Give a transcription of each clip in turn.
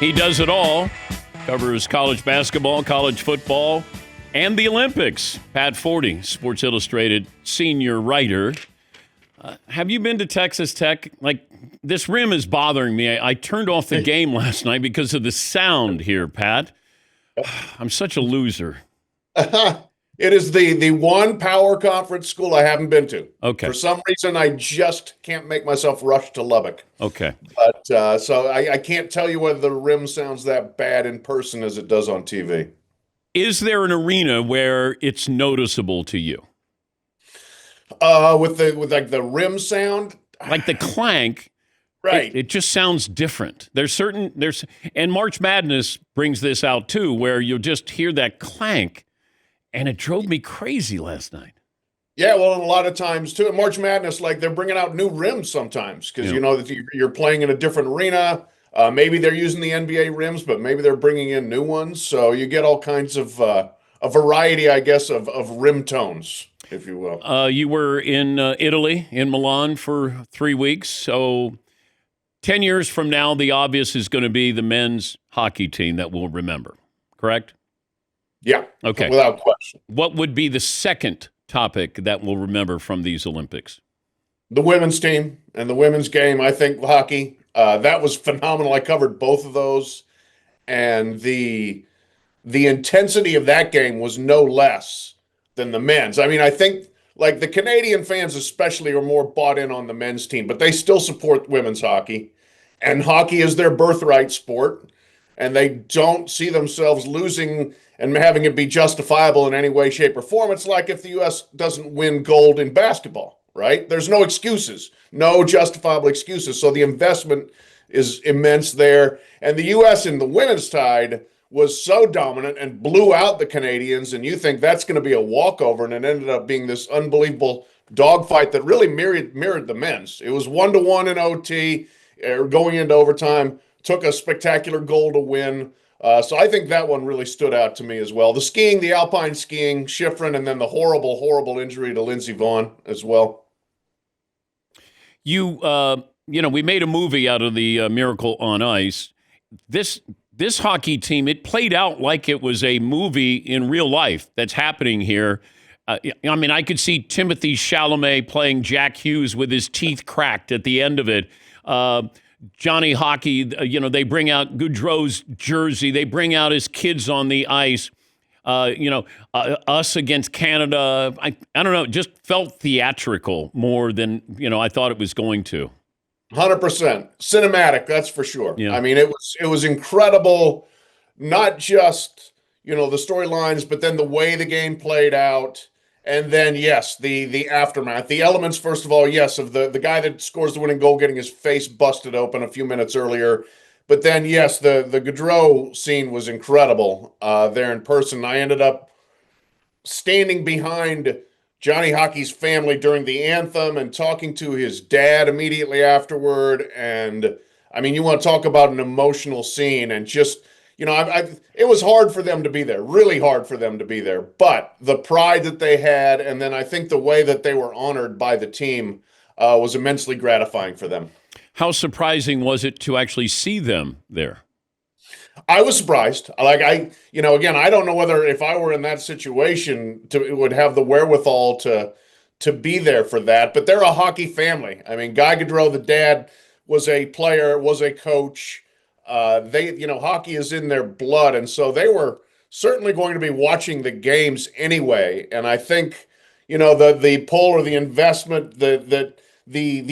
He does it all. Covers college basketball, college football, and the Olympics. Pat Forde, Sports Illustrated senior writer. Have you been to Texas Tech? Like, this rim is bothering me. I turned off the game last night because of the sound here, Pat. I'm such a loser. It is the one power conference school I haven't been to. Okay. For some reason, I just can't make myself rush to Lubbock. Okay. But so I can't tell you whether the rim sounds that bad in person as it does on TV. Is there an arena where it's noticeable to you? With like the rim sound, like the clank, right? It just sounds different. And March Madness brings this out too, where you'll just hear that clank, and it drove me crazy last night. Yeah, well, and a lot of times too, in March Madness, like they're bringing out new rims sometimes because you know that you're playing in a different arena. Maybe they're using the NBA rims, but maybe they're bringing in new ones. So you get all kinds of a variety, I guess, of rim tones, if you will. You were in Italy, in Milan, for 3 weeks. So 10 years from now, the obvious is going to be the men's hockey team that we'll remember, correct? Yeah, okay, without question. What would be the second topic that we'll remember from these Olympics? The women's team and the women's game, I think hockey. That was phenomenal. I covered both of those. And the intensity of that game was no less than the men's. I mean, I think like the Canadian fans especially are more bought in on the men's team, but they still support women's hockey. And hockey is their birthright sport. And they don't see themselves losing and having it be justifiable in any way, shape, or form. It's like if the U.S. doesn't win gold in basketball, right? There's no excuses, no justifiable excuses. So the investment is immense there. And the U.S. in the women's tide was so dominant and blew out the Canadians, and you think that's going to be a walkover, and it ended up being this unbelievable dogfight that really mirrored the men's. It was 1-1 in OT, going into overtime, took a spectacular goal to win. So I think that one really stood out to me as well. The skiing, the alpine skiing, Schifrin, and then the horrible, horrible injury to Lindsey Vonn as well. We made a movie out of the Miracle on Ice. This hockey team, it played out like it was a movie in real life that's happening here. I could see Timothy Chalamet playing Jack Hughes with his teeth cracked at the end of it. Johnny Hockey, they bring out Goudreau's jersey. They bring out his kids on the ice. Us against Canada. I don't know. It just felt theatrical more than, I thought it was going to. 100% cinematic. That's for sure. Yeah. I mean, it was incredible. Not just, the storylines, but then the way the game played out. And then, yes, the aftermath, the elements, first of all, yes, of the guy that scores the winning goal getting his face busted open a few minutes earlier. But then, yes, the Gaudreau scene was incredible there in person. I ended up standing behind Johnny Hockey's family during the anthem and talking to his dad immediately afterward. And, you want to talk about an emotional scene and just, it was hard for them to be there, really hard for them to be there. But the pride that they had, and then I think the way that they were honored by the team was immensely gratifying for them. How surprising was it to actually see them there? I was surprised. Again, I don't know whether if I were in that situation would have the wherewithal to be there for that. But they're a hockey family. Guy Gaudreau, the dad, was a player, was a coach. Hockey is in their blood, and so they were certainly going to be watching the games anyway. And I think, the pull or the investment, the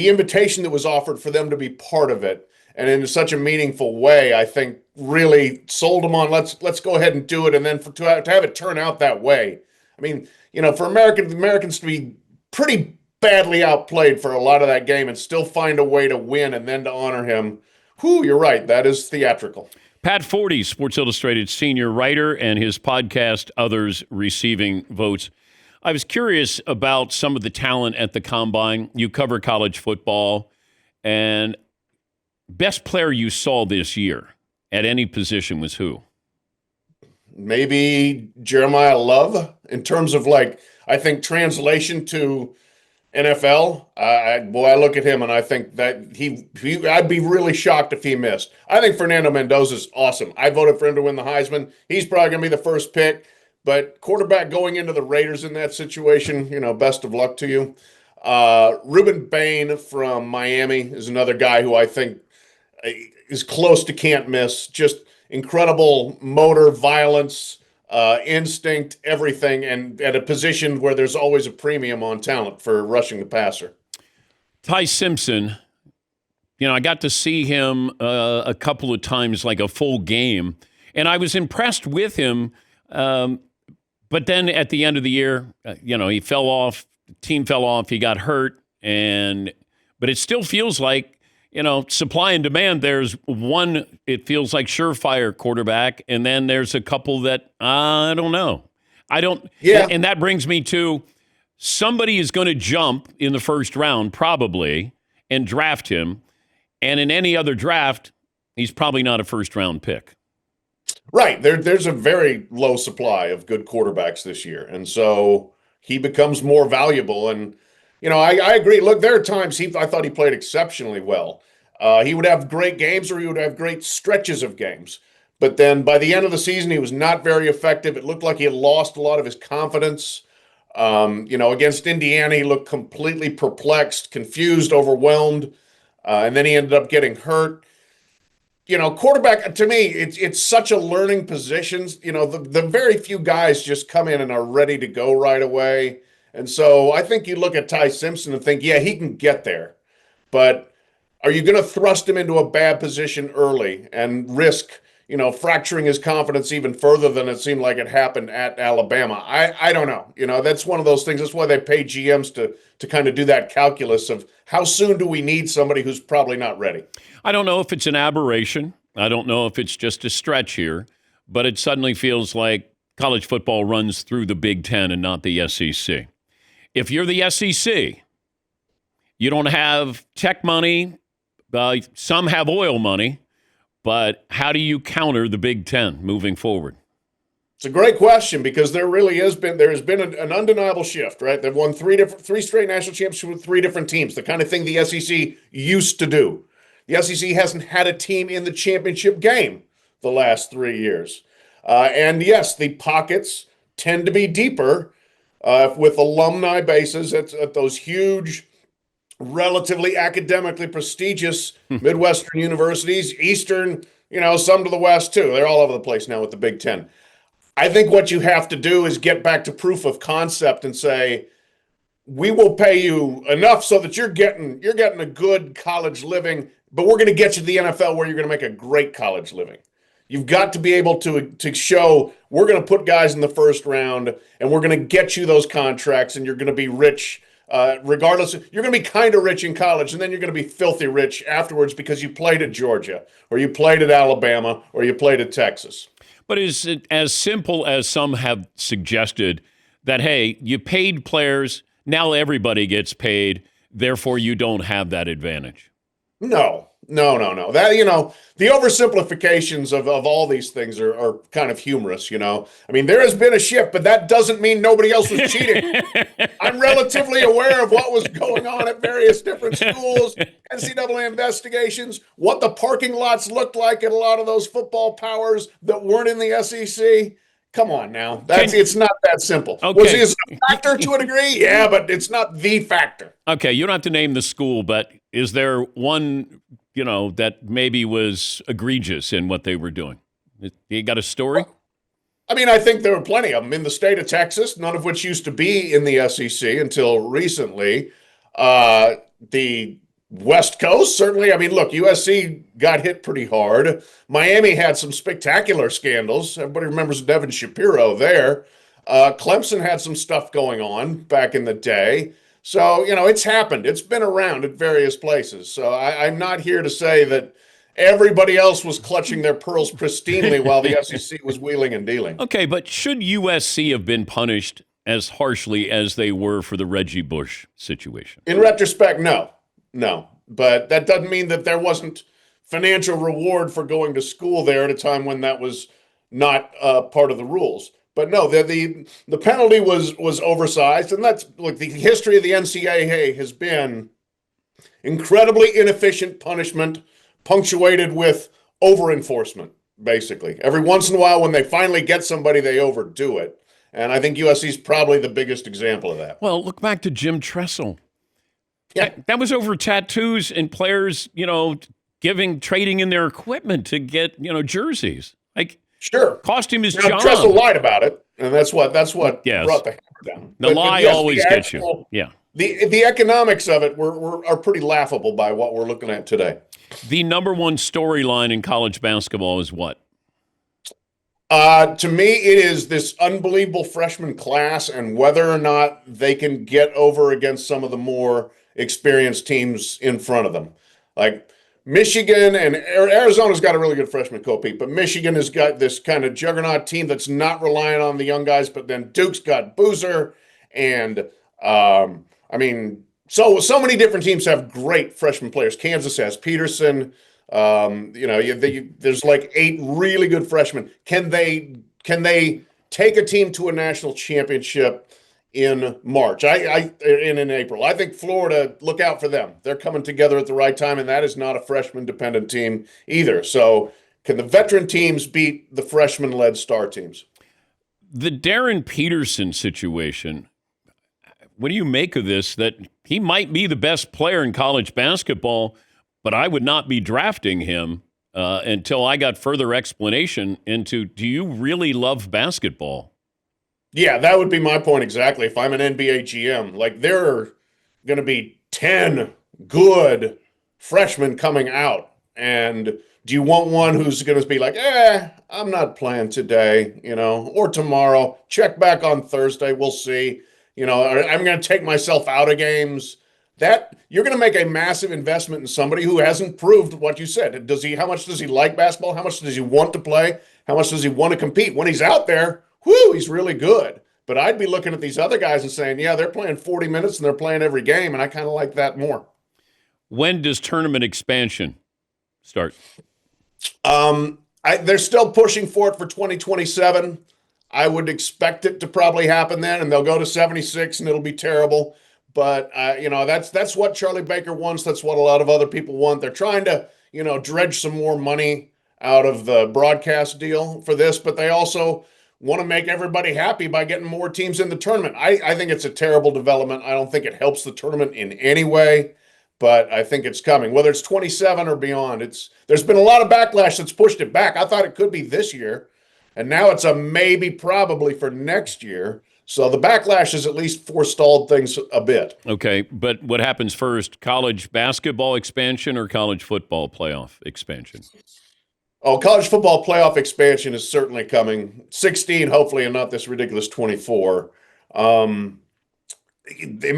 invitation that was offered for them to be part of it, and in such a meaningful way, I think really sold them on let's go ahead and do it. And then to have it turn out that way, for Americans to be pretty badly outplayed for a lot of that game and still find a way to win and then to honor him. You're right. That is theatrical. Pat Forde, Sports Illustrated senior writer, and his podcast, Others Receiving Votes. I was curious about some of the talent at the Combine. You cover college football, and best player you saw this year at any position was who? Maybe Jeremiah Love in terms of I think translation to NFL, I look at him and I think that I'd be really shocked if he missed. I think Fernando Mendoza's awesome. I voted for him to win the Heisman. He's probably going to be the first pick, but quarterback going into the Raiders in that situation, best of luck to you. Ruben Bain from Miami is another guy who I think is close to can't miss. Just incredible motor, violence, instinct, everything, and at a position where there's always a premium on talent for rushing the passer. Ty Simpson, I got to see him a couple of times, like a full game, and I was impressed with him. But then at the end of the year, he fell off. The team fell off. He got hurt, but it still feels like, supply and demand. There's one, it feels like surefire quarterback, and then there's a couple that I don't know. Yeah. And that brings me to somebody is going to jump in the first round probably and draft him, and in any other draft, he's probably not a first round pick. Right. There's a very low supply of good quarterbacks this year, and so he becomes more valuable. And I agree. Look, there are times I thought he played exceptionally well. He would have great games or he would have great stretches of games. But then by the end of the season, he was not very effective. It looked like he had lost a lot of his confidence. Against Indiana, he looked completely perplexed, confused, overwhelmed. And then he ended up getting hurt. Quarterback, to me, it's such a learning position. The very few guys just come in and are ready to go right away. And so I think you look at Ty Simpson and think, yeah, he can get there. But are you going to thrust him into a bad position early and risk, fracturing his confidence even further than it seemed like it happened at Alabama? I don't know. That's one of those things. That's why they pay GMs to kind of do that calculus of how soon do we need somebody who's probably not ready. I don't know if it's an aberration. I don't know if it's just a stretch here, but it suddenly feels like college football runs through the Big Ten and not the SEC. If you're the SEC, you don't have tech money. Some have oil money, but how do you counter the Big Ten moving forward? It's a great question because there has been an undeniable shift, right? They've won three straight national championships with three different teams, the kind of thing the SEC used to do. The SEC hasn't had a team in the championship game the last 3 years. And yes, the pockets tend to be deeper with alumni bases at those huge, relatively academically prestigious Midwestern universities, Eastern, some to the West too. They're all over the place now with the Big Ten. I think what you have to do is get back to proof of concept and say, we will pay you enough so that you're getting a good college living, but we're going to get you to the NFL where you're going to make a great college living. You've got to be able to show we're going to put guys in the first round and we're going to get you those contracts and you're going to be rich. Regardless, you're going to be kind of rich in college and then you're going to be filthy rich afterwards because you played at Georgia or you played at Alabama or you played at Texas. But is it as simple as some have suggested that, hey, you paid players, now everybody gets paid, therefore you don't have that advantage? No. That, the oversimplifications of all these things are kind of humorous, I mean, there has been a shift, but that doesn't mean nobody else was cheating. I'm relatively aware of what was going on at various different schools, NCAA investigations, what the parking lots looked like at a lot of those football powers that weren't in the SEC. Come on now. It's not that simple. Okay. Is it a factor to a degree? Yeah, but it's not the factor. Okay, you don't have to name the school, but is there one, that maybe was egregious in what they were doing? You got a story? Well, I mean, I think there were plenty of them in the state of Texas, none of which used to be in the SEC until recently. The West Coast, certainly. I mean, look, USC got hit pretty hard. Miami had some spectacular scandals. Everybody remembers Devin Shapiro there. Clemson had some stuff going on back in the day. So, it's happened. It's been around at various places. So I'm not here to say that everybody else was clutching their pearls pristinely while the SEC was wheeling and dealing. Okay, but should USC have been punished as harshly as they were for the Reggie Bush situation? In retrospect, no. But that doesn't mean that there wasn't financial reward for going to school there at a time when that was not part of the rules. But no, the penalty was oversized, and that's look, the history of the NCAA has been incredibly inefficient punishment punctuated with over enforcement, basically. Every once in a while, when they finally get somebody, they overdo it. And I think USC is probably the biggest example of that. Well, look back to Jim Tressel. Yeah. That was over tattoos and players, trading in their equipment to get, jerseys. Like, sure, cost him his now, job. Tressel lied about it, and that's what Yes. brought the hammer down. The lie yes, always gets you. Yeah. The economics of it are pretty laughable by what we're looking at today. The number one storyline in college basketball is what? To me, it is this unbelievable freshman class and whether or not they can get over against some of the more experienced teams in front of them. Like Michigan and Arizona's got a really good freshman co-peat, but Michigan has got this kind of juggernaut team that's not relying on the young guys, but then Duke's got Boozer and so many different teams have great freshman players. Kansas has Peterson. There's like 8 really good freshmen. Can they take a team to a national championship in March? In April. I think Florida, look out for them. They're coming together at the right time, and that is not a freshman-dependent team either. So can the veteran teams beat the freshman-led star teams? The Darren Peterson situation, what do you make of this? That he might be the best player in college basketball, but I would not be drafting him until I got further explanation into, do you really love basketball? Yeah, that would be my point exactly. If I'm an NBA GM, like there are going to be 10 good freshmen coming out. And do you want one who's going to be like, I'm not playing today, or tomorrow, check back on Thursday, we'll see. I'm going to take myself out of games. That you're going to make a massive investment in somebody who hasn't proved what you said. How much does he like basketball? How much does he want to play? How much does he want to compete? When he's out there, he's really good. But I'd be looking at these other guys and saying, yeah, they're playing 40 minutes and they're playing every game, and I kind of like that more. When does tournament expansion start? They're still pushing for it for 2027. I would expect it to probably happen then, and they'll go to 76, and it'll be terrible. But, that's what Charlie Baker wants. That's what a lot of other people want. They're trying to, dredge some more money out of the broadcast deal for this, but they also want to make everybody happy by getting more teams in the tournament. I think it's a terrible development. I don't think it helps the tournament in any way, but I think it's coming. Whether it's 27 or beyond, there's been a lot of backlash that's pushed it back. I thought it could be this year, and now it's a maybe probably for next year. So the backlash has at least forestalled things a bit. Okay, but what happens first, college basketball expansion or college football playoff expansion? Oh, college football playoff expansion is certainly coming. 16, hopefully, and not this ridiculous 24. It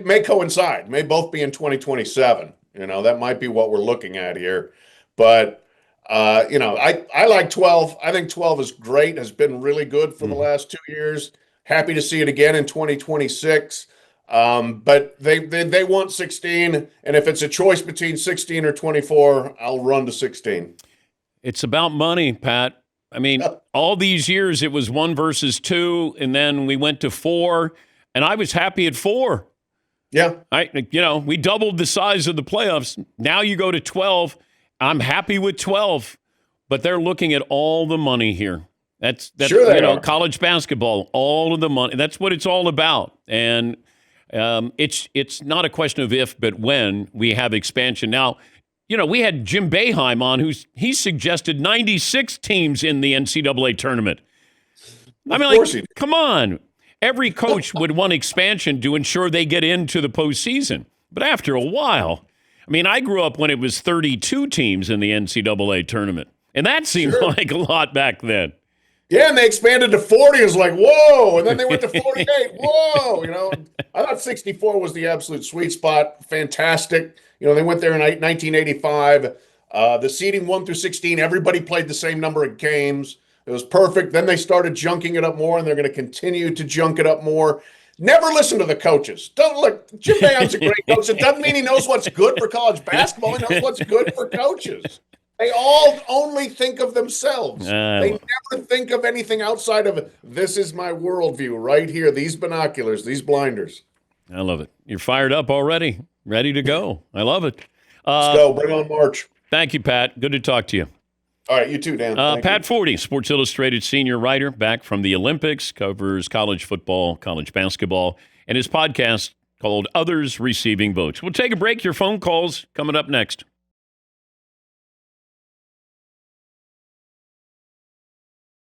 may coincide. May both be in 2027. That might be what we're looking at here. But, I like 12. I think 12 is great, has been really good for the last 2 years. Happy to see it again in 2026. But they want 16, and if it's a choice between 16 or 24, I'll run to 16. It's about money, Pat. I mean, all these years it was 1 versus 2, and then we went to 4, and I was happy at 4. Yeah. We doubled the size of the playoffs. Now you go to 12. I'm happy with 12, but they're looking at all the money here. That's sure they are. College basketball, all of the money. That's what it's all about. And it's not a question of if, but when we have expansion. Now, we had Jim Boeheim on, he suggested 96 teams in the NCAA tournament. Come on. Every coach would want expansion to ensure they get into the postseason. But after a while, I grew up when it was 32 teams in the NCAA tournament. And that seemed like a lot back then. Yeah, and they expanded to 40. It was like, whoa. And then they went to 48. Whoa. I thought 64 was the absolute sweet spot. Fantastic. They went there in 1985. The seeding 1 through 16, everybody played the same number of games. It was perfect. Then they started junking it up more, and they're going to continue to junk it up more. Never listen to the coaches. Don't look. Jim Boeheim's a great coach. It doesn't mean he knows what's good for college basketball. He knows what's good for coaches. They all only think of themselves. They love never think of anything outside of this is my worldview right here. These binoculars, these blinders. I love it. You're fired up already, ready to go. I love it. Let's go. Bring on March. Thank you, Pat. Good to talk to you. All right, you too, Dan. Pat Forde, Sports Illustrated senior writer, back from the Olympics, covers college football, college basketball, and his podcast called Others Receiving Votes. We'll take a break. Your phone calls coming up next.